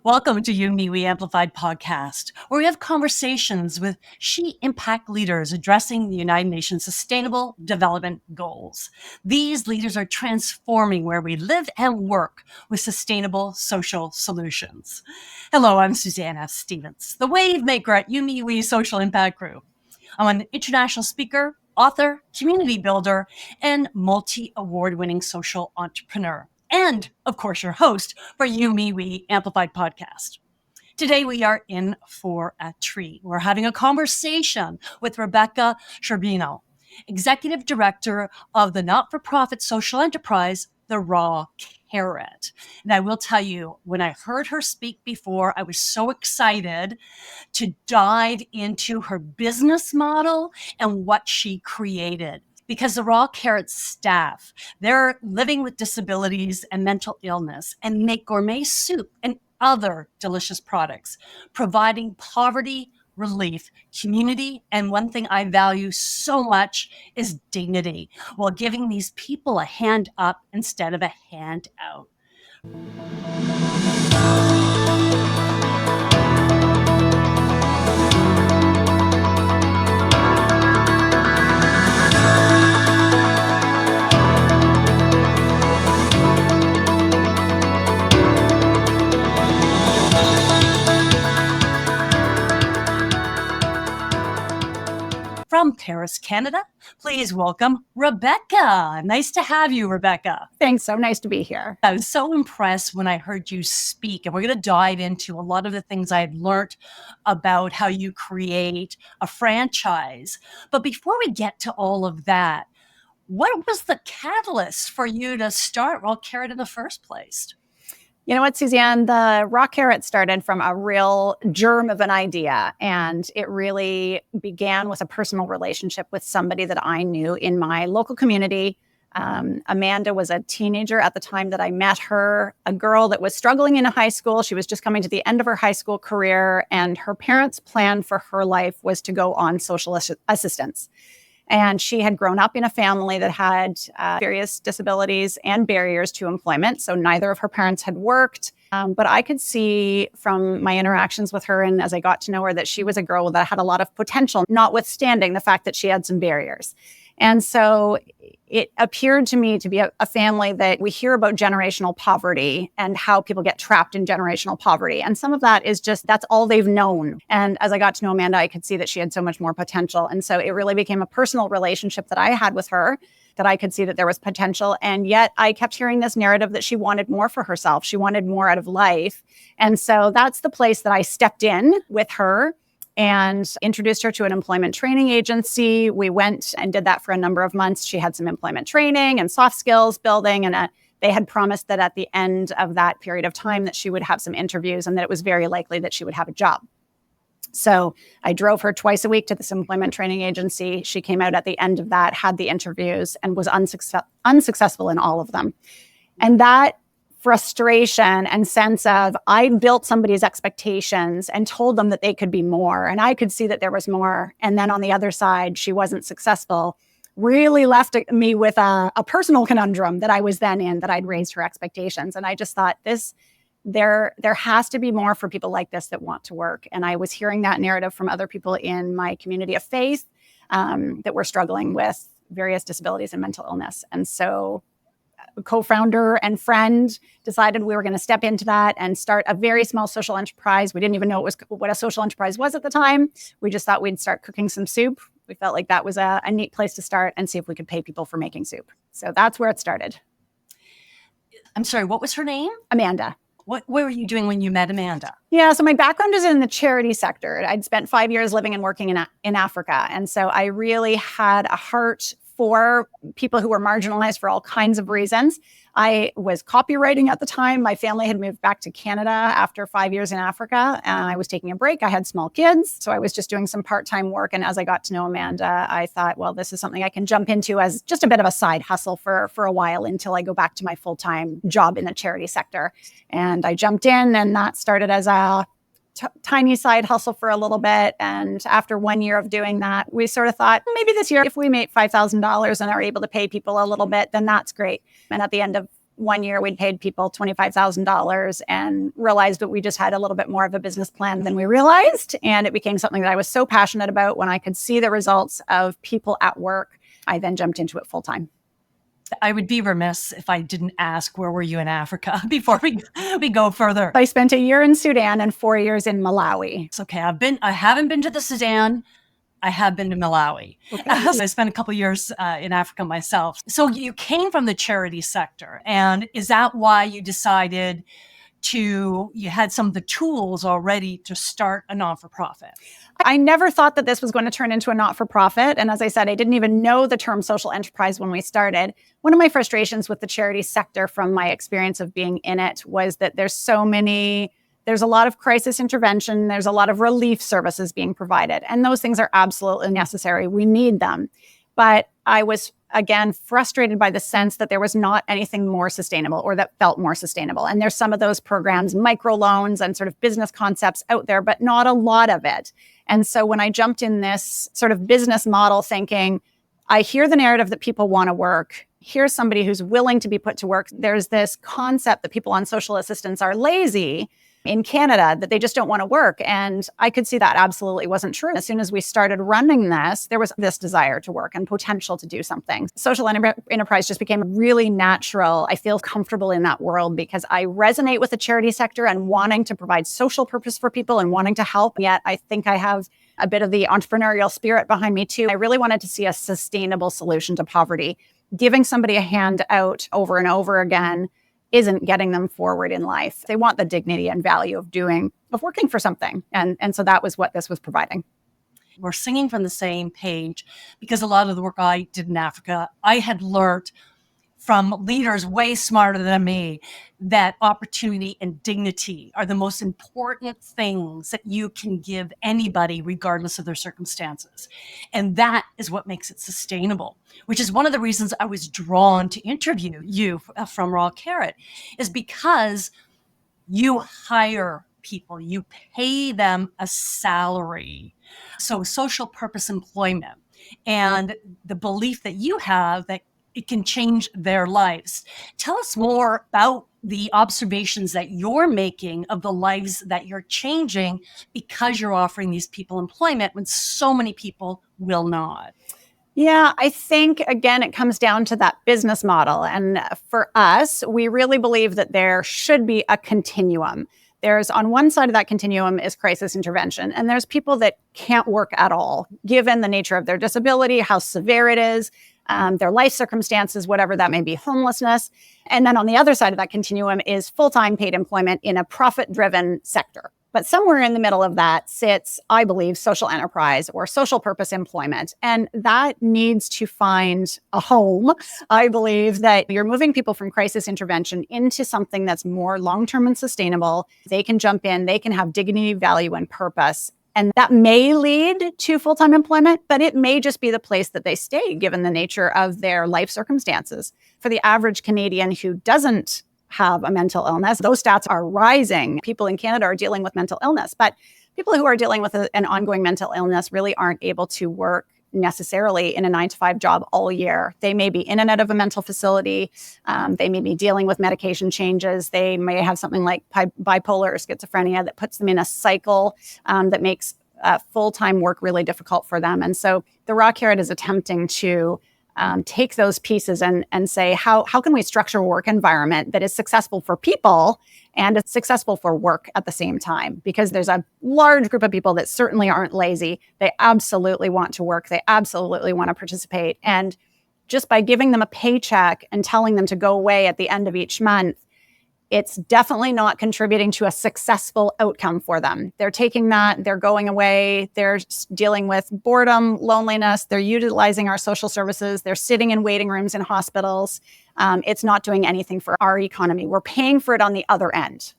Welcome to YouMeWe Amplified Podcast, where we have conversations with she impact leaders addressing the United Nations Sustainable Development Goals. These leaders are transforming where we live and work with sustainable social solutions. Hello, I'm Suzanne F. Stevens, the wave maker at YouMeWe Social Impact Group. I'm an international speaker, author, community builder, and multi-award-winning social entrepreneur. And, of course, your host for YouMeWe Amplified Podcast. Today, we are in for a treat. We're having a conversation with Rebecca Sherbino, Executive Director of the not-for-profit social enterprise, The Raw Carrot. And I will tell you, when I heard her speak before, I was so excited to dive into her business model and what she created. Because the Raw Carrot staff, they're living with disabilities and mental illness and make gourmet soup and other delicious products, providing poverty relief, community, and one thing I value so much is dignity, while giving these people a hand up instead of a hand out. From Paris, Canada, please welcome Rebecca. Nice to have you, Rebecca. Thanks. So nice to be here. I was so impressed when I heard you speak, and we're going to dive into a lot of the things I had learned about how you create a franchise. But before we get to all of that, what was the catalyst for you to start Raw Carrot in the first place? You know what, Suzanne? The Raw Carrot started from a real germ of an idea, and it really began with a personal relationship with somebody that I knew in my local community. Amanda was a teenager at the time that I met her, a girl that was struggling in high school. She was just coming to the end of her high school career, and her parents' plan for her life was to go on social assistance. And she had grown up in a family that had various disabilities and barriers to employment. So neither of her parents had worked. But I could see from my interactions with her and as I got to know her that she was a girl that had a lot of potential, notwithstanding the fact that she had some barriers. And so it appeared to me to be a family that we hear about generational poverty and how people get trapped in generational poverty. And some of that is just, that's all they've known. And as I got to know Amanda, I could see that she had so much more potential. And so it really became a personal relationship that I had with her, that I could see that there was potential. And yet I kept hearing this narrative that she wanted more for herself. She wanted more out of life. And so that's the place that I stepped in with her and introduced her to an employment training agency. We went and did that for a number of months. She had some employment training and soft skills building, and they had promised that at the end of that period of time that she would have some interviews and that it was very likely that she would have a job. So I drove her twice a week to this employment training agency. She came out at the end of that, had the interviews, and was unsuccessful in all of them. And that frustration and sense of I built somebody's expectations and told them that they could be more, and I could see that there was more. And then on the other side, she wasn't successful, really left me with a personal conundrum that I was then in, that I'd raised her expectations. And I just thought there has to be more for people like this that want to work. And I was hearing that narrative from other people in my community of faith that were struggling with various disabilities and mental illness. And so co-founder and friend decided we were going to step into that and start a very small social enterprise. We didn't even know what a social enterprise was at the time. We just thought we'd start cooking some soup. We felt like that was a neat place to start and see if we could pay people for making soup. So that's where it started. I'm sorry, what was her name? Amanda. What were you doing when you met Amanda? Yeah, so my background is in the charity sector. I'd spent 5 years living and working in Africa. And so I really had a heart for people who were marginalized for all kinds of reasons. I was copywriting at the time. My family had moved back to Canada after 5 years in Africa, and I was taking a break. I had small kids, so I was just doing some part-time work. And as I got to know Amanda, I thought, well, this is something I can jump into as just a bit of a side hustle for a while until I go back to my full-time job in the charity sector. And I jumped in, and that started as a tiny side hustle for a little bit. And after 1 year of doing that, we sort of thought, maybe this year, if we make $5,000 and are able to pay people a little bit, then that's great. And at the end of one year we'd paid people $25,000 and realized that we just had a little bit more of a business plan than we realized. And it became something that I was so passionate about. When I could see the results of people at work, I then jumped into it full time. I would be remiss if I didn't ask, where were you in Africa before we go further? I spent a year in Sudan and 4 years in Malawi. It's okay. I haven't been to the Sudan. I have been to Malawi. Okay. I spent a couple of years in Africa myself. So you came from the charity sector. And is that why you decided you had some of the tools already to start a non-for-profit? I never thought that this was going to turn into a not-for-profit. And as I said, I didn't even know the term social enterprise when we started. One of my frustrations with the charity sector from my experience of being in it was that there's a lot of crisis intervention. There's a lot of relief services being provided. And those things are absolutely necessary. We need them. But I was, again, frustrated by the sense that there was not anything more sustainable or that felt more sustainable. And there's some of those programs, microloans and sort of business concepts out there, but not a lot of it. And so when I jumped in this sort of business model thinking, I hear the narrative that people want to work. Here's somebody who's willing to be put to work. There's this concept that people on social assistance are lazy in Canada, that they just don't want to work. And I could see that absolutely wasn't true. As soon as we started running this, there was this desire to work and potential to do something. Social enterprise just became really natural. I feel comfortable in that world because I resonate with the charity sector and wanting to provide social purpose for people and wanting to help. Yet I think I have a bit of the entrepreneurial spirit behind me too. I really wanted to see a sustainable solution to poverty. Giving somebody a hand out over and over again isn't getting them forward in life. They want the dignity and value of working for something. And so that was what this was providing. We're singing from the same page because a lot of the work I did in Africa, I had learned from leaders way smarter than me that opportunity and dignity are the most important things that you can give anybody regardless of their circumstances. And that is what makes it sustainable, which is one of the reasons I was drawn to interview you from Raw Carrot, is because you hire people, you pay them a salary. So social purpose employment and the belief that you have that it can change their lives. Tell us more about the observations that you're making of the lives that you're changing because you're offering these people employment when so many people will not. Yeah, I think, again, it comes down to that business model. And for us, we really believe that there should be a continuum. There's on one side of that continuum is crisis intervention. And there's people that can't work at all, given the nature of their disability, how severe it is, their life circumstances, whatever that may be, homelessness. And then on the other side of that continuum is full-time paid employment in a profit-driven sector. But somewhere in the middle of that sits, I believe, social enterprise or social purpose employment. And that needs to find a home. I believe that you're moving people from crisis intervention into something that's more long-term and sustainable. They can jump in, they can have dignity, value, and purpose. And that may lead to full-time employment, but it may just be the place that they stay, given the nature of their life circumstances. For the average Canadian who doesn't have a mental illness, those stats are rising. People in Canada are dealing with mental illness, but people who are dealing with an ongoing mental illness really aren't able to work necessarily in a 9-to-5 job all year. They may be in and out of a mental facility. They may be dealing with medication changes. They may have something like bipolar or schizophrenia that puts them in a cycle that makes full-time work really difficult for them. And so the Raw Carrot is attempting to take those pieces and say, how can we structure a work environment that is successful for people and it's successful for work at the same time? Because there's a large group of people that certainly aren't lazy. They absolutely want to work. They absolutely want to participate. And just by giving them a paycheck and telling them to go away at the end of each month, it's definitely not contributing to a successful outcome for them. They're taking that, they're going away, they're dealing with boredom, loneliness, they're utilizing our social services, they're sitting in waiting rooms in hospitals. It's not doing anything for our economy. We're paying for it on the other end.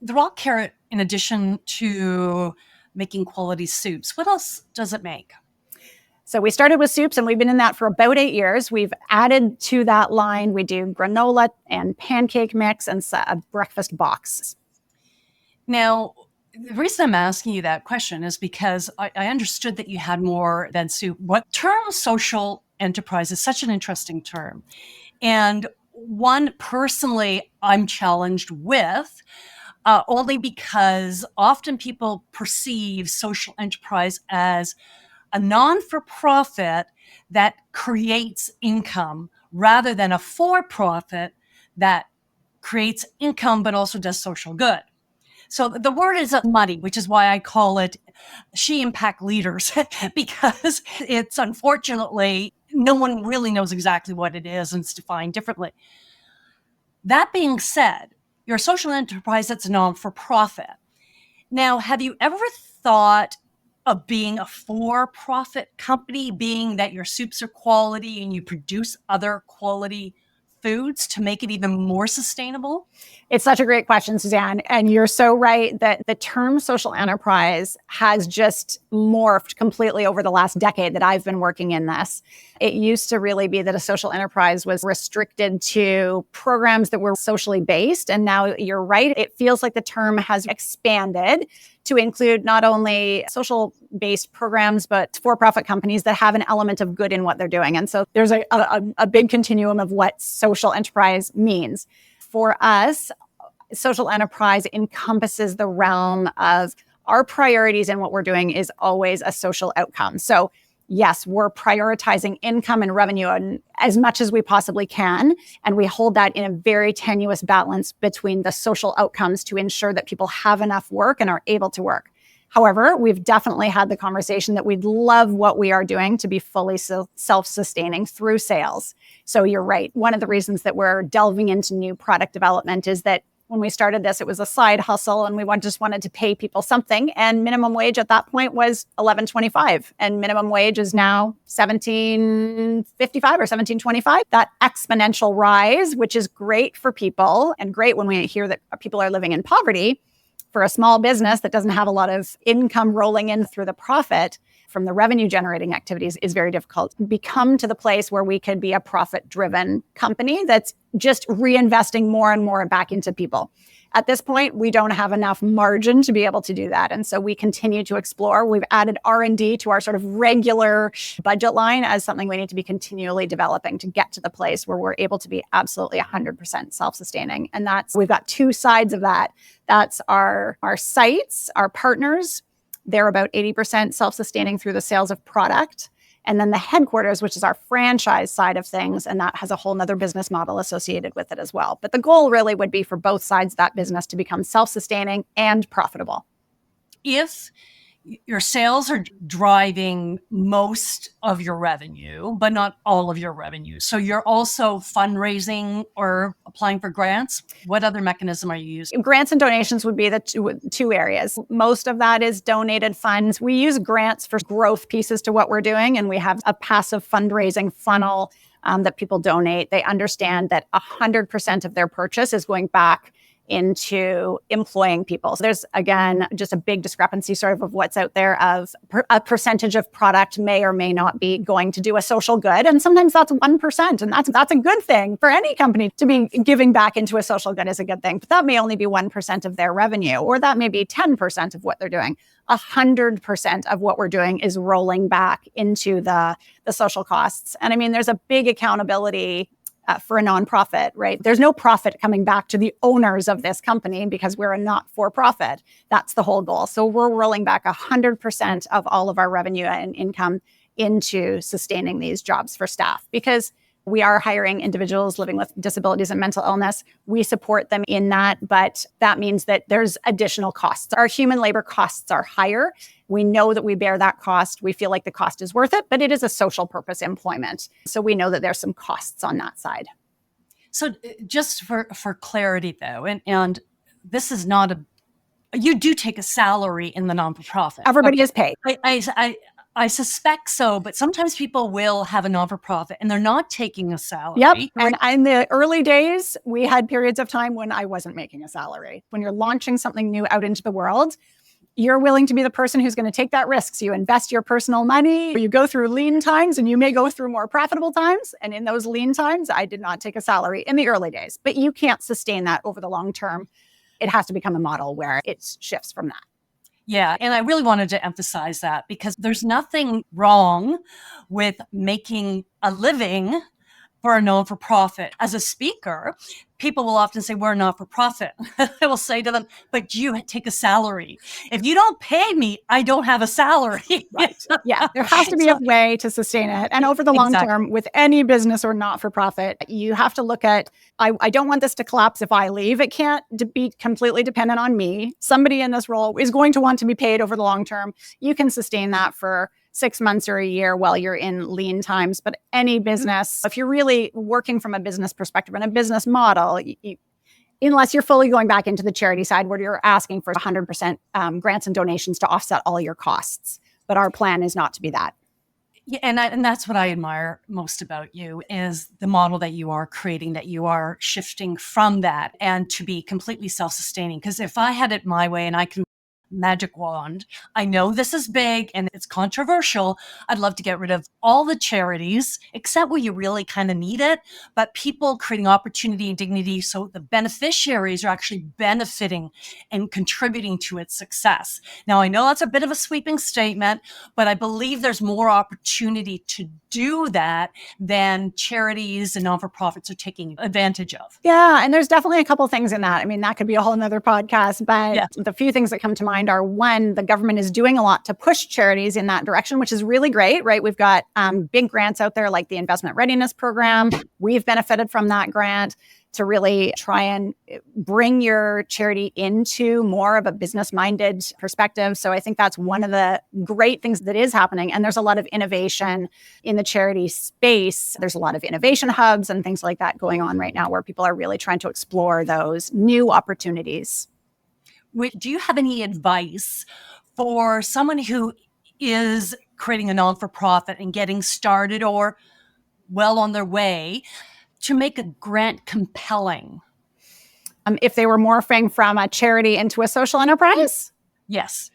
The Raw Carrot, in addition to making quality soups, what else does it make? So we started with soups and we've been in that for about 8 years. We've added to that line. We do granola and pancake mix and a breakfast box. Now, the reason I'm asking you that question is because I understood that you had more than soup. What term social enterprise is such an interesting term. And one personally I'm challenged with, only because often people perceive social enterprise as a non-for-profit that creates income rather than a for-profit that creates income but also does social good. So the word is muddy, which is why I call it She Impact Leaders, because it's unfortunately, no one really knows exactly what it is and it's defined differently. That being said, you're a social enterprise that's non-for-profit. Now, have you ever thought of being a for-profit company, being that your soups are quality and you produce other quality foods to make it even more sustainable? It's such a great question, Suzanne. And you're so right that the term social enterprise has just morphed completely over the last decade that I've been working in this. It used to really be that a social enterprise was restricted to programs that were socially based. And now you're right. It feels like the term has expanded to include not only social based programs, but for profit companies that have an element of good in what they're doing. And so there's a big continuum of what social enterprise means. For us, social enterprise encompasses the realm of our priorities, and what we're doing is always a social outcome. So yes, we're prioritizing income and revenue as much as we possibly can. And we hold that in a very tenuous balance between the social outcomes to ensure that people have enough work and are able to work. However, we've definitely had the conversation that we'd love what we are doing to be fully self-sustaining through sales. So you're right. One of the reasons that we're delving into new product development is that when we started this, it was a side hustle and we just wanted to pay people something. And minimum wage at that point was $11.25. And minimum wage is now $17.55 or $17.25. That exponential rise, which is great for people and great when we hear that people are living in poverty. For a small business that doesn't have a lot of income rolling in through the profit from the revenue generating activities is very difficult. We come to the place where we could be a profit driven company that's just reinvesting more and more back into people. At this point, we don't have enough margin to be able to do that. And so we continue to explore. We've added R&D to our sort of regular budget line as something we need to be continually developing to get to the place where we're able to be absolutely 100% self-sustaining. And we've got two sides of that. That's our sites, our partners. They're about 80% self-sustaining through the sales of product. And then the headquarters, which is our franchise side of things, and that has a whole nother business model associated with it as well. But the goal really would be for both sides of that business to become self-sustaining and profitable. If your sales are driving most of your revenue, but not all of your revenue, so you're also fundraising or applying for grants, what other mechanism are you using? Grants and donations would be the two areas. Most of that is donated funds. We use grants for growth pieces to what we're doing, and we have a passive fundraising funnel that people donate. They understand that 100% of their purchase is going back into employing people. So there's, again, just a big discrepancy sort of what's out there of a percentage of product may or may not be going to do a social good. And sometimes that's 1%. And that's a good thing for any company to be giving back into a social good is a good thing. But that may only be 1% of their revenue, or that may be 10% of what they're doing. 100% of what we're doing is rolling back into the social costs. And I mean, there's a big accountability for a nonprofit, right? There's no profit coming back to the owners of this company because we're a not-for-profit. That's the whole goal. So we're rolling back 100% of all of our revenue and income into sustaining these jobs for staff, because we are hiring individuals living with disabilities and mental illness. We support them in that, but that means that there's additional costs. Our human labor costs are higher. We know that we bear that cost. We feel like the cost is worth it, but it is a social purpose employment. So we know that there's some costs on that side. So just for clarity though, and this is not you do take a salary in the non-for-profit. Everybody is paid. I suspect so, but sometimes people will have a non-for-profit and they're not taking a salary. Yep. And in the early days, we had periods of time when I wasn't making a salary. When you're launching something new out into the world, you're willing to be the person who's going to take that risk. So you invest your personal money, you go through lean times, and you may go through more profitable times. And in those lean times, I did not take a salary in the early days, but you can't sustain that over the long term. It has to become a model where it shifts from that. Yeah. And I really wanted to emphasize that because there's nothing wrong with making a living for a non-for-profit. As a speaker, people will often say, we're a not-for-profit. I will say to them, but you take a salary. If you don't pay me, I don't have a salary. Right. Yeah. There has to be a way to sustain it. And over the long term, with any business or not-for-profit, you have to look at, I don't want this to collapse if I leave. It can't be completely dependent on me. Somebody in this role is going to want to be paid over the long term. You can sustain that for 6 months or a year while you're in lean times. But any business, if you're really working from a business perspective and a business model, unless you're fully going back into the charity side where you're asking for 100% grants and donations to offset all your costs. But our plan is not to be that. Yeah, and that's what I admire most about you is the model that you are creating, that you are shifting from that and to be completely self-sustaining. Because if I had it my way and I can magic wand, I know this is big and it's controversial. I'd love to get rid of all the charities, except where you really kind of need it, but people creating opportunity and dignity so the beneficiaries are actually benefiting and contributing to its success. Now, I know that's a bit of a sweeping statement, but I believe there's more opportunity to do that than charities and non-for-profits are taking advantage of. Yeah, and there's definitely a couple things in that. I mean, that could be a whole nother podcast, but the few things that come to mind are, one, the government is doing a lot to push charities in that direction, which is really great, right? We've got big grants out there like the Investment Readiness Program. We've benefited from that grant to really try and bring your charity into more of a business-minded perspective. So I think that's one of the great things that is happening. And there's a lot of innovation in the charity space. There's a lot of innovation hubs and things like that going on right now where people are really trying to explore those new opportunities. Do you have any advice for someone who is creating a non-for-profit and getting started or well on their way to make a grant compelling? If they were morphing from a charity into a social enterprise? Yes.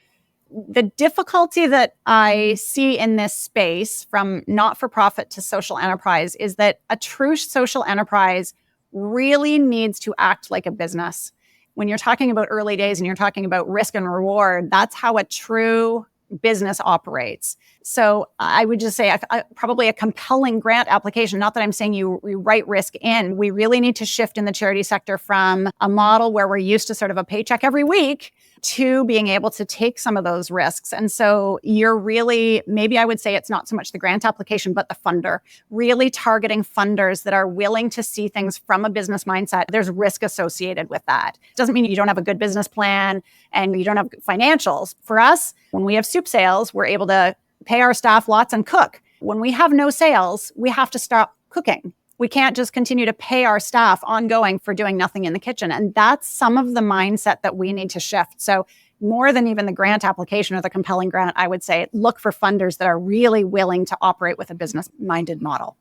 The difficulty that I see in this space from not-for-profit to social enterprise is that a true social enterprise really needs to act like a business. When you're talking about early days and you're talking about risk and reward, that's how a true business operates. So I would just say probably a compelling grant application, not that I'm saying you write risk in. We really need to shift in the charity sector from a model where we're used to sort of a paycheck every week to being able to take some of those risks. And so you're really, maybe I would say it's not so much the grant application, but the funder, really targeting funders that are willing to see things from a business mindset. There's risk associated with that. It doesn't mean you don't have a good business plan and you don't have financials. For us, when we have soup sales, we're able to pay our staff lots and cook. When we have no sales, we have to stop cooking. We can't just continue to pay our staff ongoing for doing nothing in the kitchen. And that's some of the mindset that we need to shift. So more than even the grant application or the compelling grant, I would say look for funders that are really willing to operate with a business-minded model.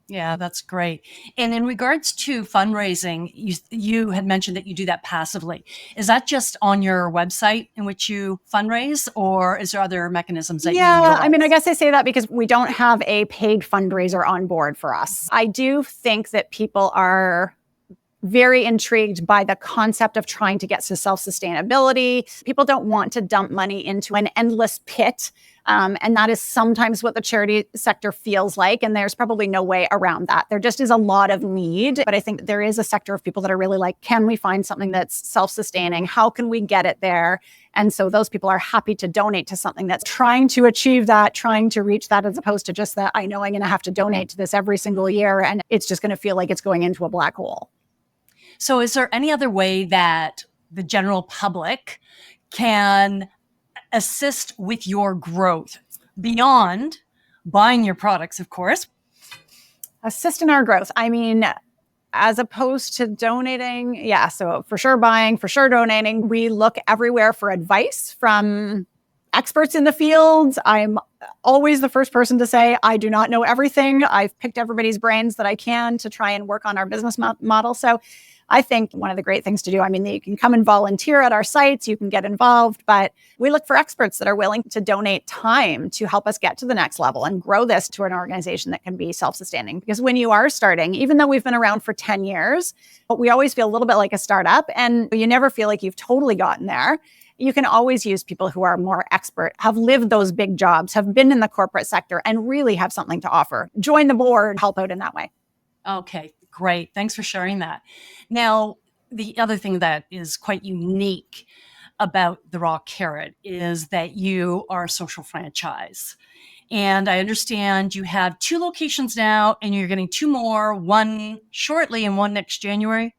Yeah, that's great. And in regards to fundraising, you had mentioned that you do that passively. Is that just on your website in which you fundraise, or is there other mechanisms that you utilize? I mean, I guess I say that because we don't have a paid fundraiser on board for us. I do think that people are very intrigued by the concept of trying to get to self-sustainability. People don't want to dump money into an endless pit. And that is sometimes what the charity sector feels like. And there's probably no way around that. There just is a lot of need. But I think there is a sector of people that are really like, can we find something that's self-sustaining? How can we get it there? And so those people are happy to donate to something that's trying to achieve that, trying to reach that, as opposed to just that, I know I'm going to have to donate to this every single year. And it's just going to feel like it's going into a black hole. So is there any other way that the general public can assist with your growth beyond buying your products, of course? Assist in our growth. I mean, as opposed to donating, yeah, so for sure buying, for sure donating. We look everywhere for advice from experts in the field. I'm always the first person to say, I do not know everything. I've picked everybody's brains that I can to try and work on our business model. So I think one of the great things to do, I mean, you can come and volunteer at our sites, you can get involved, but we look for experts that are willing to donate time to help us get to the next level and grow this to an organization that can be self-sustaining. Because when you are starting, even though we've been around for 10 years, but we always feel a little bit like a startup and you never feel like you've totally gotten there. You can always use people who are more expert, have lived those big jobs, have been in the corporate sector and really have something to offer. Join the board, help out in that way. Okay, great. Thanks for sharing that. Now, the other thing that is quite unique about the Raw Carrot is that you are a social franchise. And I understand you have 2 locations now, and you're getting 2 more, one shortly and one next January.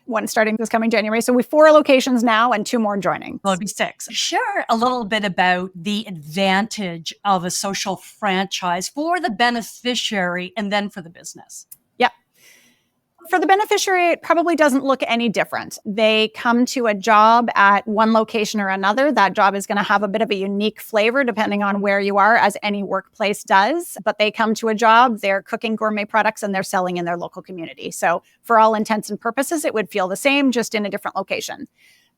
One starting this coming January. So we have 4 locations now and 2 more joining. Well, it'd be 6. Share a little bit about the advantage of a social franchise for the beneficiary and then for the business. Yep. For the beneficiary, it probably doesn't look any different. They come to a job at one location or another. That job is going to have a bit of a unique flavor depending on where you are, as any workplace does. But they come to a job, they're cooking gourmet products, and they're selling in their local community. So for all intents and purposes, it would feel the same, just in a different location.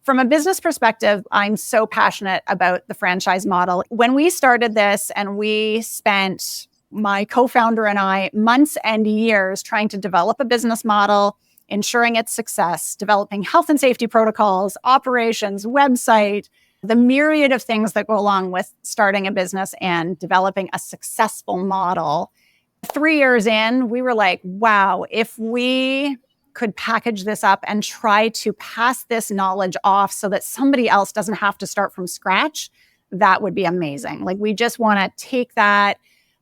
From a business perspective, I'm so passionate about the franchise model. When we started this and we spent, my co-founder and I, months and years trying to develop a business model, ensuring its success, developing health and safety protocols, operations, website, the myriad of things that go along with starting a business and developing a successful model. 3 years in, we were like, wow, if we could package this up and try to pass this knowledge off so that somebody else doesn't have to start from scratch, that would be amazing. Like, we just want to take that,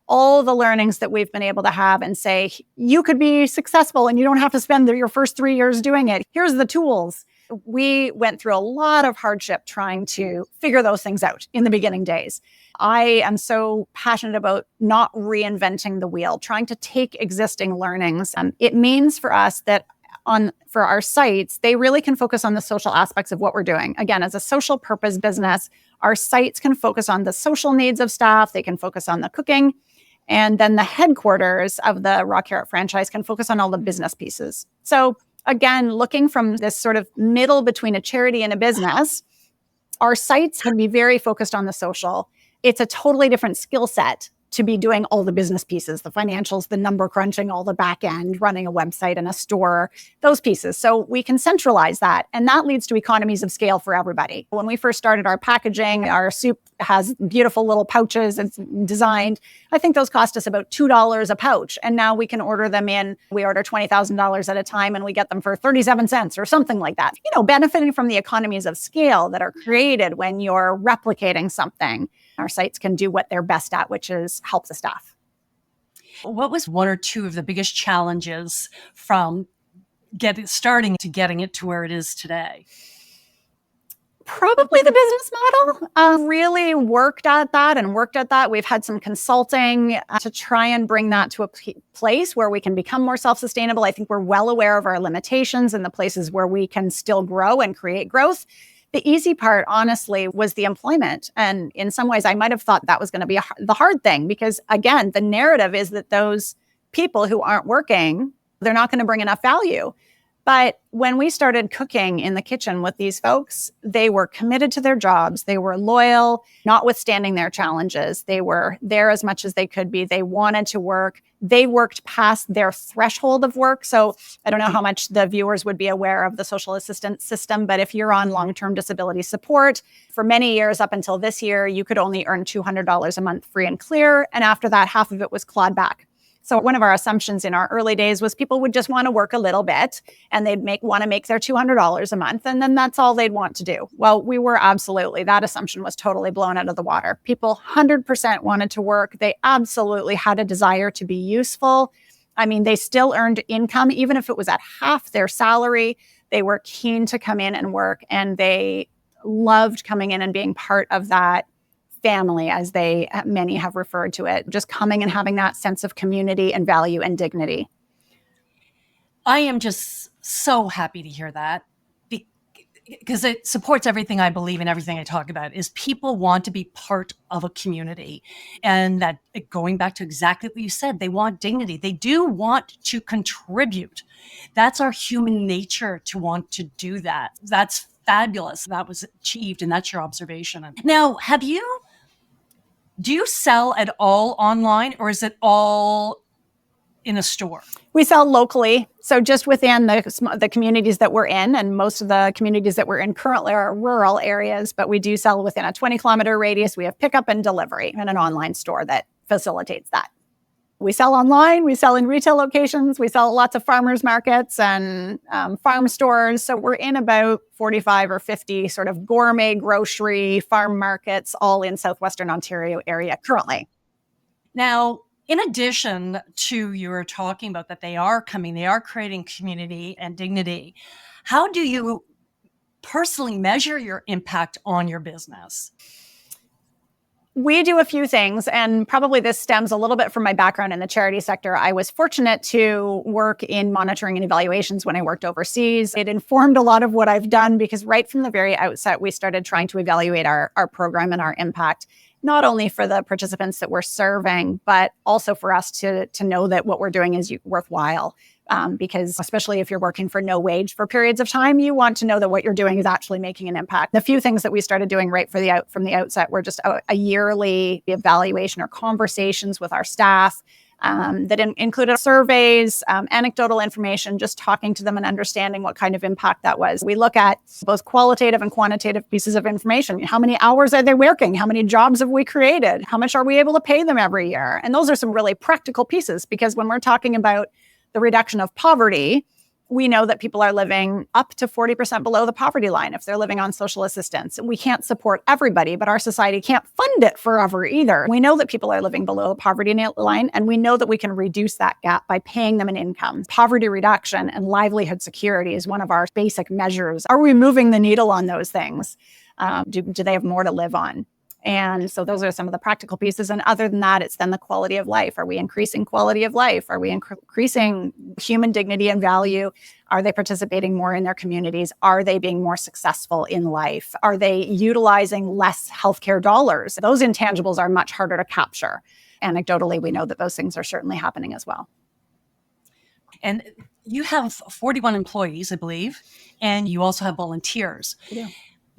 all the learnings that we've been able to have, and say, you could be successful and you don't have to spend your first 3 years doing it. Here's the tools. We went through a lot of hardship trying to figure those things out in the beginning days. I am so passionate about not reinventing the wheel, trying to take existing learnings. It means for us that for our sites, they really can focus on the social aspects of what we're doing. Again, as a social purpose business, our sites can focus on the social needs of staff. They can focus on the cooking. And then the headquarters of the Raw Carrot franchise can focus on all the business pieces. So again, looking from this sort of middle between a charity and a business, our sites can be very focused on the social. It's a totally different skill set to be doing all the business pieces, the financials, the number crunching, all the back end, running a website and a store, those pieces. So we can centralize that. And that leads to economies of scale for everybody. When we first started our packaging, our soup has beautiful little pouches. It's designed. I think those cost us about $2 a pouch. And now we can order them in. We order $20,000 at a time and we get them for 37 cents or something like that. Benefiting from the economies of scale that are created when you're replicating something. Our sites can do what they're best at, which is help the staff. What was 1 or 2 of the biggest challenges from starting to getting it to where it is today? Probably the business model. Really worked at that. We've had some consulting to try and bring that to a place where we can become more self-sustainable. I think we're well aware of our limitations and the places where we can still grow and create growth. The easy part, honestly, was the employment. And in some ways, I might have thought that was going to be the hard thing, because again, the narrative is that those people who aren't working, they're not going to bring enough value. But when we started cooking in the kitchen with these folks, they were committed to their jobs. They were loyal, notwithstanding their challenges. They were there as much as they could be. They wanted to work. They worked past their threshold of work. So I don't know how much the viewers would be aware of the social assistance system, but if you're on long-term disability support, for many years up until this year, you could only earn $200 a month free and clear. And after that, half of it was clawed back. So one of our assumptions in our early days was people would just want to work a little bit and they'd want to make their $200 a month. And then that's all they'd want to do. Well, that assumption was totally blown out of the water. People 100% wanted to work. They absolutely had a desire to be useful. I mean, they still earned income, even if it was at half their salary. They were keen to come in and work, and they loved coming in and being part of that family, as many have referred to it, just coming and having that sense of community and value and dignity. I am just so happy to hear that, because it supports everything I believe and everything I talk about. Is people want to be part of a community, and that, going back to exactly what you said, they want dignity. They do want to contribute. That's our human nature, to want to do that. That's fabulous. That was achieved, and that's your observation. Now, do you sell at all online, or is it all in a store? We sell locally. So just within the communities that we're in, and most of the communities that we're in currently are rural areas, but we do sell within a 20-kilometer radius. We have pickup and delivery and an online store that facilitates that. We sell online, we sell in retail locations, we sell at lots of farmers markets and farm stores. So we're in about 45 or 50 sort of gourmet grocery farm markets, all in Southwestern Ontario area currently. Now, in addition to you were talking about that they are creating community and dignity. How do you personally measure your impact on your business? We do a few things, and probably this stems a little bit from my background in the charity sector. I was fortunate to work in monitoring and evaluations when I worked overseas. It informed a lot of what I've done because right from the very outset, we started trying to evaluate our program and our impact, not only for the participants that we're serving, but also for us to know that what we're doing is worthwhile. Because especially if you're working for no wage for periods of time, you want to know that what you're doing is actually making an impact. The few things that we started doing right from the outset were just a yearly evaluation or conversations with our staff that included surveys, anecdotal information, just talking to them and understanding what kind of impact that was. We look at both qualitative and quantitative pieces of information. How many hours are they working? How many jobs have we created? How much are we able to pay them every year? And those are some really practical pieces because when we're talking about the reduction of poverty, we know that people are living up to 40% below the poverty line if they're living on social assistance. We can't support everybody, but our society can't fund it forever either. We know that people are living below the poverty line, and we know that we can reduce that gap by paying them an income. Poverty reduction and livelihood security is one of our basic measures. Are we moving the needle on those things? Do they have more to live on? And so those are some of the practical pieces. And other than that, it's then the quality of life. Are we increasing quality of life? Are we increasing human dignity and value? Are they participating more in their communities? Are they being more successful in life? Are they utilizing less healthcare dollars? Those intangibles are much harder to capture. Anecdotally, we know that those things are certainly happening as well. And you have 41 employees, I believe, and you also have volunteers. Yeah.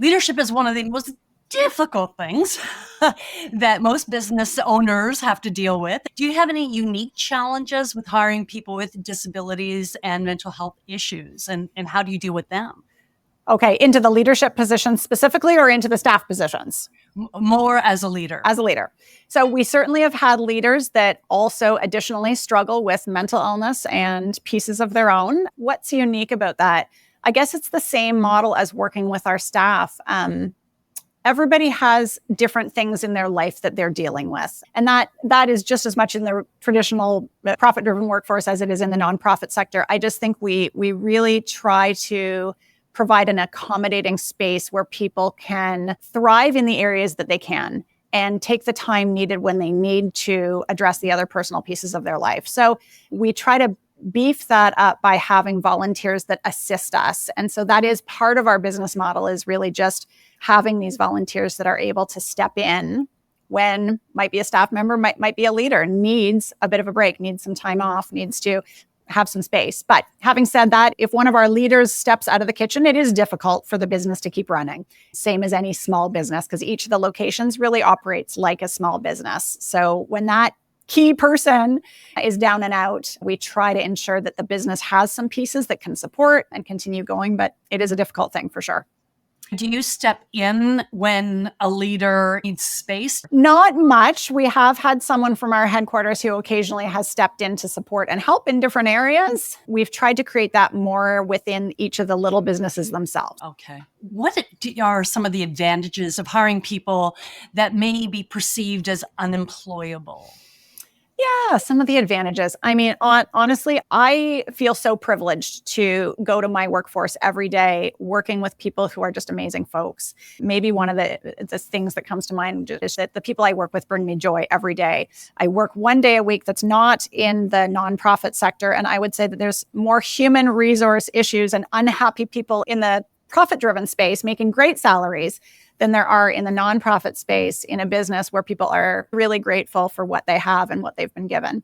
Leadership is one of the most difficult things that most business owners have to deal with. Do you have any unique challenges with hiring people with disabilities and mental health issues? And how do you deal with them? Okay, into the leadership positions specifically or into the staff positions? More as a leader. As a leader. So we certainly have had leaders that also additionally struggle with mental illness and pieces of their own. What's unique about that? I guess it's the same model as working with our staff. Everybody has different things in their life that they're dealing with. And that is just as much in the traditional profit-driven workforce as it is in the nonprofit sector. I just think we really try to provide an accommodating space where people can thrive in the areas that they can and take the time needed when they need to address the other personal pieces of their life. So we try to beef that up by having volunteers that assist us. And so that is part of our business model, is really just having these volunteers that are able to step in when might be a staff member, might be a leader, needs a bit of a break, needs some time off, needs to have some space. But having said that, if one of our leaders steps out of the kitchen, it is difficult for the business to keep running. Same as any small business, because each of the locations really operates like a small business. So when that key person is down and out, we try to ensure that the business has some pieces that can support and continue going, but it is a difficult thing for sure. Do you step in when a leader needs space? Not much. We have had someone from our headquarters who occasionally has stepped in to support and help in different areas. We've tried to create that more within each of the little businesses themselves. Okay. What are some of the advantages of hiring people that may be perceived as unemployable? Yeah, some of the advantages. I mean, honestly, I feel so privileged to go to my workforce every day working with people who are just amazing folks. Maybe one of the things that comes to mind is that the people I work with bring me joy every day. I work one day a week that's not in the nonprofit sector, and I would say that there's more human resource issues and unhappy people in the profit-driven space making great salaries than there are in the nonprofit space in a business where people are really grateful for what they have and what they've been given.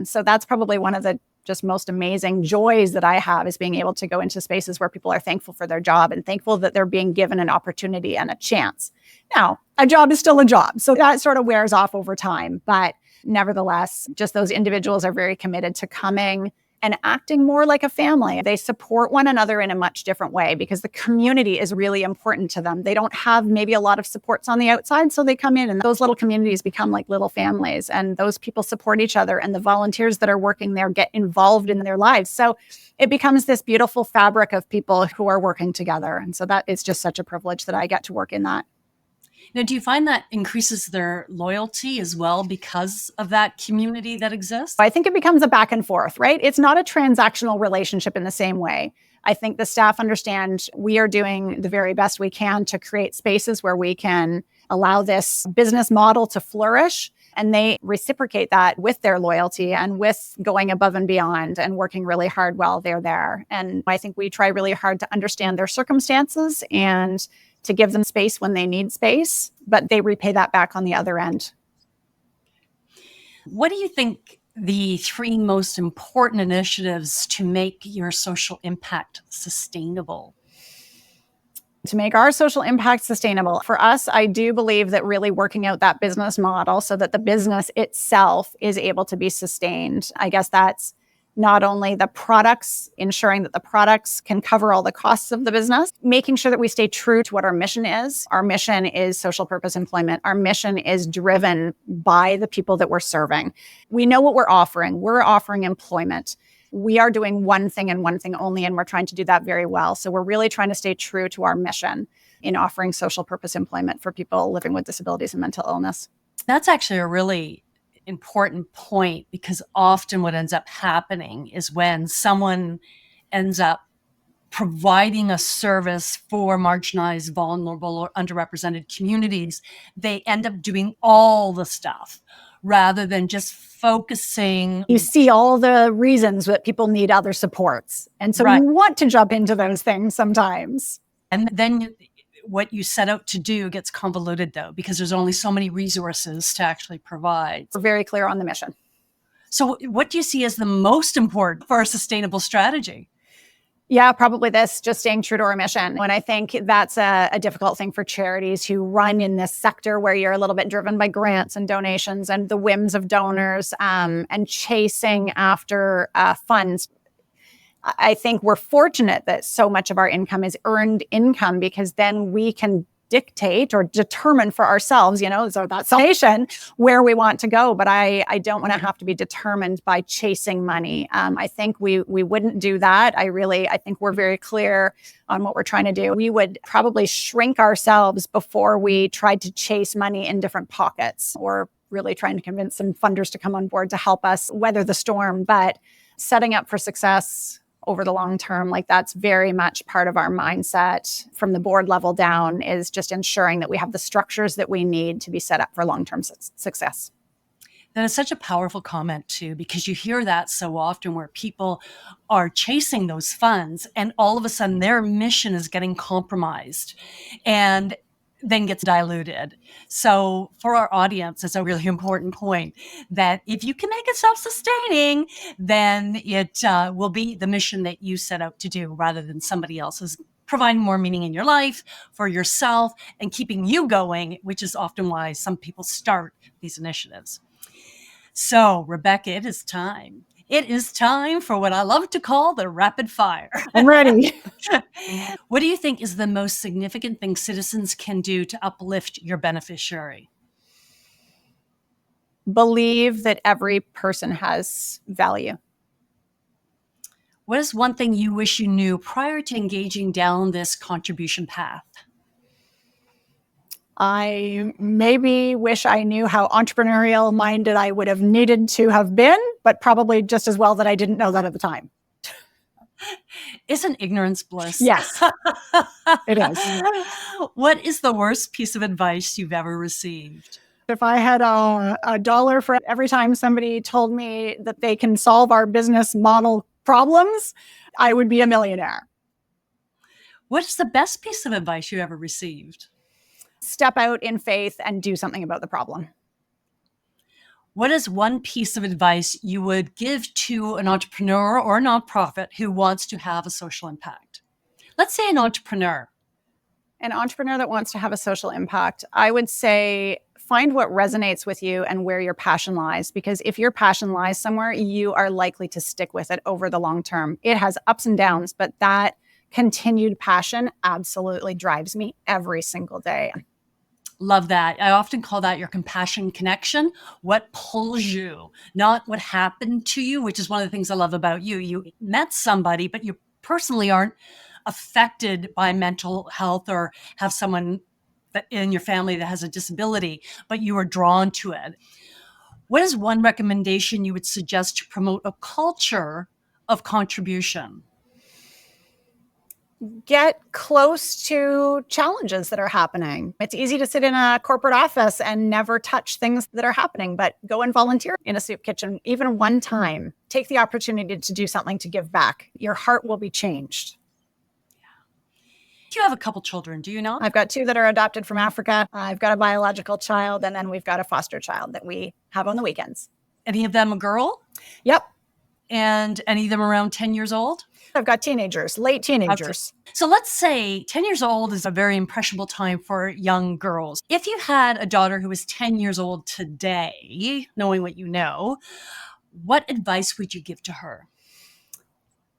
So that's probably one of the just most amazing joys that I have, is being able to go into spaces where people are thankful for their job and thankful that they're being given an opportunity and a chance. Now, a job is still a job, so that sort of wears off over time. But nevertheless, just those individuals are very committed to coming, and acting more like a family. They support one another in a much different way because the community is really important to them. They don't have maybe a lot of supports on the outside, so they come in and those little communities become like little families, and those people support each other, and the volunteers that are working there get involved in their lives. So it becomes this beautiful fabric of people who are working together. And so that is just such a privilege that I get to work in that. Now, do you find that increases their loyalty as well because of that community that exists? I think it becomes a back and forth, right? It's not a transactional relationship in the same way. I think the staff understand we are doing the very best we can to create spaces where we can allow this business model to flourish. And they reciprocate that with their loyalty and with going above and beyond and working really hard while they're there. And I think we try really hard to understand their circumstances and to give them space when they need space, but they repay that back on the other end. What do you think the three most important initiatives to make your social impact sustainable? To make our social impact sustainable, for us, I do believe that really working out that business model so that the business itself is able to be sustained. I guess that's not only the products, ensuring that the products can cover all the costs of the business, making sure that we stay true to what our mission is. Our mission is social purpose employment. Our mission is driven by the people that we're serving. We know what we're offering. We're offering employment. We are doing one thing and one thing only, and we're trying to do that very well. So we're really trying to stay true to our mission in offering social purpose employment for people living with disabilities and mental illness. That's actually a really important point, because often what ends up happening is when someone ends up providing a service for marginalized, vulnerable, or underrepresented communities, they end up doing all the stuff rather than just focusing. You see all the reasons that people need other supports. And so you want to jump into those things sometimes. And then what you set out to do gets convoluted, though, because there's only so many resources to actually provide. We're very clear on the mission. So what do you see as the most important for a sustainable strategy? Yeah, probably this, just staying true to our mission. And I think that's a difficult thing for charities who run in this sector where you're a little bit driven by grants and donations and the whims of donors and chasing after funds. I think we're fortunate that so much of our income is earned income, because then we can dictate or determine for ourselves, so that's nation where we want to go. But I don't want to have to be determined by chasing money. I think we wouldn't do that. I think we're very clear on what we're trying to do. We would probably shrink ourselves before we tried to chase money in different pockets, or really trying to convince some funders to come on board to help us weather the storm. But setting up for success over the long term, like that's very much part of our mindset from the board level down, is just ensuring that we have the structures that we need to be set up for long-term success. That is such a powerful comment too, because you hear that so often where people are chasing those funds and all of a sudden their mission is getting compromised and then gets diluted. So for our audience, it's a really important point that if you can make it self-sustaining, then it will be the mission that you set out to do rather than somebody else's, providing more meaning in your life for yourself and keeping you going, which is often why some people start these initiatives. So Rebecca, it is time. It is time for what I love to call the rapid fire. I'm ready. What do you think is the most significant thing citizens can do to uplift your beneficiary? Believe that every person has value. What is one thing you wish you knew prior to engaging down this contribution path? I maybe wish I knew how entrepreneurial minded I would have needed to have been, but probably just as well that I didn't know that at the time. Isn't ignorance bliss? Yes, it is. What is the worst piece of advice you've ever received? If I had a dollar for every time somebody told me that they can solve our business model problems, I would be a millionaire. What's the best piece of advice you ever received? Step out in faith and do something about the problem. What is one piece of advice you would give to an entrepreneur or a nonprofit who wants to have a social impact? Let's say an entrepreneur. An entrepreneur that wants to have a social impact, I would say find what resonates with you and where your passion lies. Because if your passion lies somewhere, you are likely to stick with it over the long term. It has ups and downs, but that continued passion absolutely drives me every single day. Love that. I often call that your compassion connection. What pulls you, not what happened to you, which is one of the things I love about you. You met somebody, but you personally aren't affected by mental health or have someone that in your family that has a disability, but you are drawn to it. What is one recommendation you would suggest to promote a culture of contribution? Get close to challenges that are happening. It's easy to sit in a corporate office and never touch things that are happening, but go and volunteer in a soup kitchen, even one time. Take the opportunity to do something to give back. Your heart will be changed. You have a couple children, do you not? I've got 2 that are adopted from Africa. I've got a biological child, and then we've got a foster child that we have on the weekends. Any of them a girl? Yep. And any of them around 10 years old? I've got teenagers, late teenagers. So let's say 10 years old is a very impressionable time for young girls. If you had a daughter who was 10 years old today, knowing what you know, what advice would you give to her?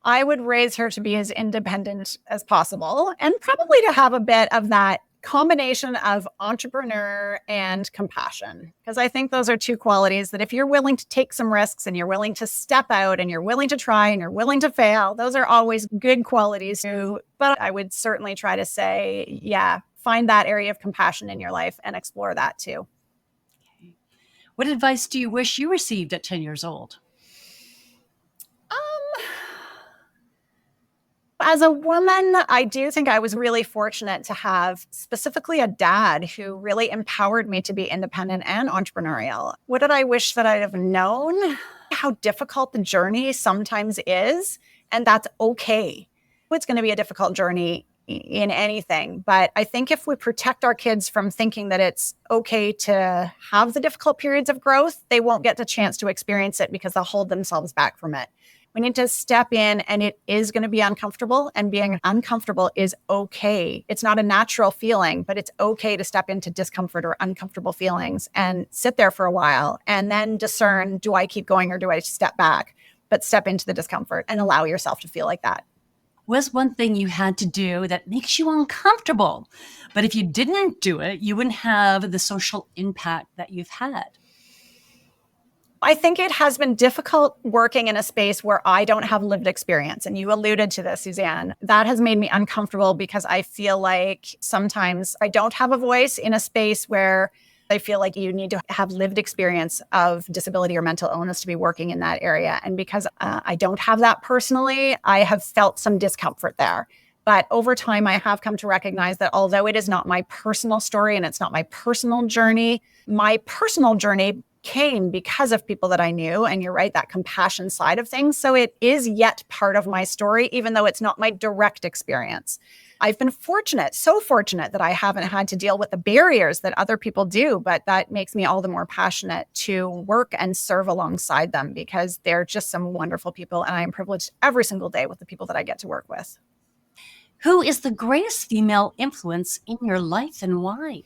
I would raise her to be as independent as possible and probably to have a bit of that combination of entrepreneur and compassion. Because I think those are 2 qualities that if you're willing to take some risks and you're willing to step out and you're willing to try and you're willing to fail, those are always good qualities too. But I would certainly try to say, yeah, find that area of compassion in your life and explore that too. Okay. What advice do you wish you received at 10 years old? As a woman, I do think I was really fortunate to have specifically a dad who really empowered me to be independent and entrepreneurial. What did I wish that I'd have known? How difficult the journey sometimes is, and that's okay. It's going to be a difficult journey in anything, but I think if we protect our kids from thinking that it's okay to have the difficult periods of growth, they won't get the chance to experience it because they'll hold themselves back from it. We need to step in, and it is going to be uncomfortable, and being uncomfortable is okay. It's not a natural feeling, but it's okay to step into discomfort or uncomfortable feelings and sit there for a while and then discern, do I keep going or do I step back? But step into the discomfort and allow yourself to feel like that. What's one thing you had to do that makes you uncomfortable? But if you didn't do it, you wouldn't have the social impact that you've had. I think it has been difficult working in a space where I don't have lived experience. And you alluded to this, Suzanne. That has made me uncomfortable because I feel like sometimes I don't have a voice in a space where I feel like you need to have lived experience of disability or mental illness to be working in that area. And because I don't have that personally, I have felt some discomfort there. But over time, I have come to recognize that although it is not my personal story and it's not my personal journey came because of people that I knew. And you're right, that compassion side of things. So it is yet part of my story, even though it's not my direct experience. I've been fortunate, so fortunate that I haven't had to deal with the barriers that other people do, but that makes me all the more passionate to work and serve alongside them because they're just some wonderful people. And I am privileged every single day with the people that I get to work with. Who is the greatest female influence in your life and why?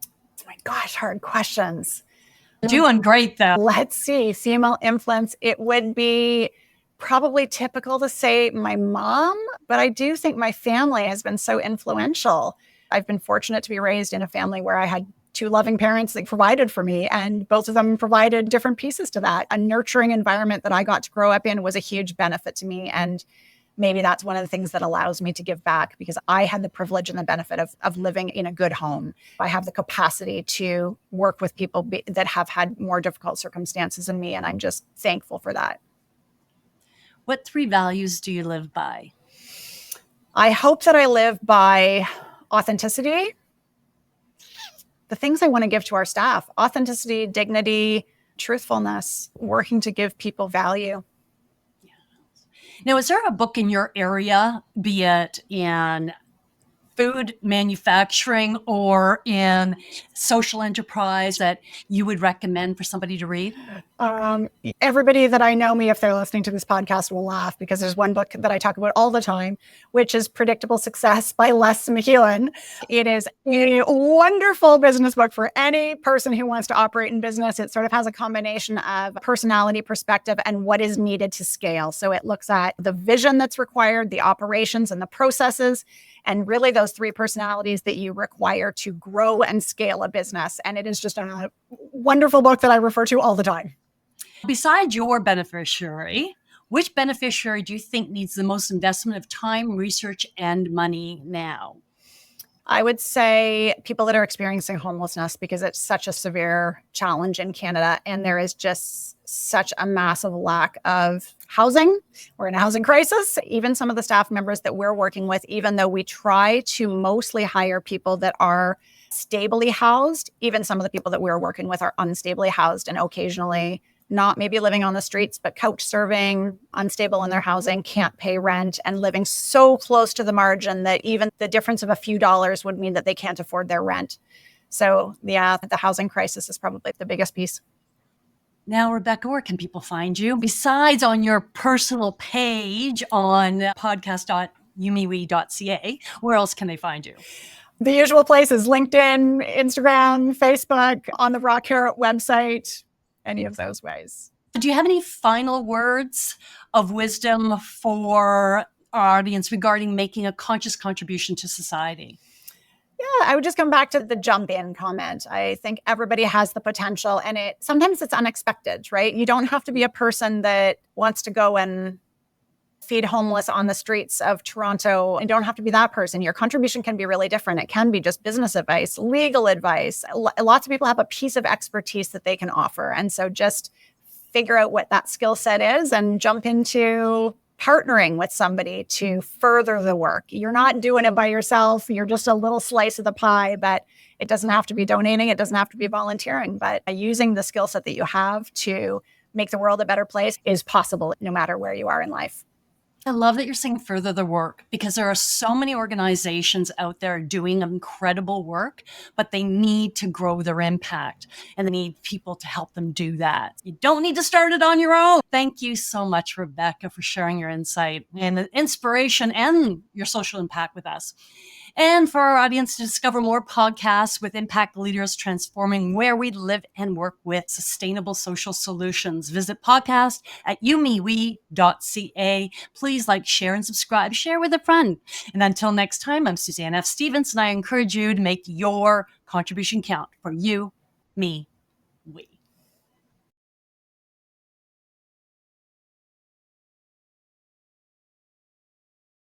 Oh my gosh, hard questions. Doing great, though. Let's see. Female influence. It would be probably typical to say my mom, but I do think my family has been so influential. I've been fortunate to be raised in a family where I had 2 loving parents that provided for me, and both of them provided different pieces to that. A nurturing environment that I got to grow up in was a huge benefit to me. And maybe that's one of the things that allows me to give back because I had the privilege and the benefit of living in a good home. I have the capacity to work with people that have had more difficult circumstances than me, and I'm just thankful for that. What 3 values do you live by? I hope that I live by authenticity. The things I want to give to our staff: authenticity, dignity, truthfulness, working to give people value. Now, is there a book in your area, be it in food manufacturing or in social enterprise, that you would recommend for somebody to read? Everybody that I know me, if they're listening to this podcast, will laugh because there's one book that I talk about all the time, which is Predictable Success by Les McKeown. It is a wonderful business book for any person who wants to operate in business. It sort of has a combination of personality, perspective, and what is needed to scale. So it looks at the vision that's required, the operations and the processes, and really those three personalities that you require to grow and scale a business. And it is just a wonderful book that I refer to all the time. Besides your beneficiary, which beneficiary do you think needs the most investment of time, research, and money now? I would say people that are experiencing homelessness, because it's such a severe challenge in Canada, and there is just such a massive lack of housing. We're in a housing crisis. Even some of the staff members that we're working with, even though we try to mostly hire people that are stably housed, even some of the people that we're working with are unstably housed and occasionally not maybe living on the streets, but couch surfing, unstable in their housing, can't pay rent, and living so close to the margin that even the difference of a few dollars would mean that they can't afford their rent. So yeah, the housing crisis is probably the biggest piece. Now, Rebecca, where can people find you? Besides on your personal page on podcast.youmewe.ca, where else can they find you? The usual places: LinkedIn, Instagram, Facebook, on the Raw Carrot website, any of those ways. Do you have any final words of wisdom for our audience regarding making a conscious contribution to society? Yeah, I would just come back to the jump in comment. I think everybody has the potential, and sometimes it's unexpected, right? You don't have to be a person that wants to go and feed homeless on the streets of Toronto. You don't have to be that person. Your contribution can be really different. It can be just business advice, legal advice. Lots of people have a piece of expertise that they can offer. And so just figure out what that skill set is and jump into partnering with somebody to further the work. You're not doing it by yourself. You're just a little slice of the pie, but it doesn't have to be donating. It doesn't have to be volunteering, but using the skill set that you have to make the world a better place is possible no matter where you are in life. I love that you're saying further the work, because there are so many organizations out there doing incredible work, but they need to grow their impact and they need people to help them do that. You don't need to start it on your own. Thank you so much, Rebecca, for sharing your insight and the inspiration and your social impact with us. And for our audience to discover more podcasts with impact leaders transforming where we live and work with sustainable social solutions, visit podcast.youmewe.ca. Please like, share, and subscribe. Share with a friend. And until next time, I'm Suzanne F. Stevens, and I encourage you to make your contribution count for you, me,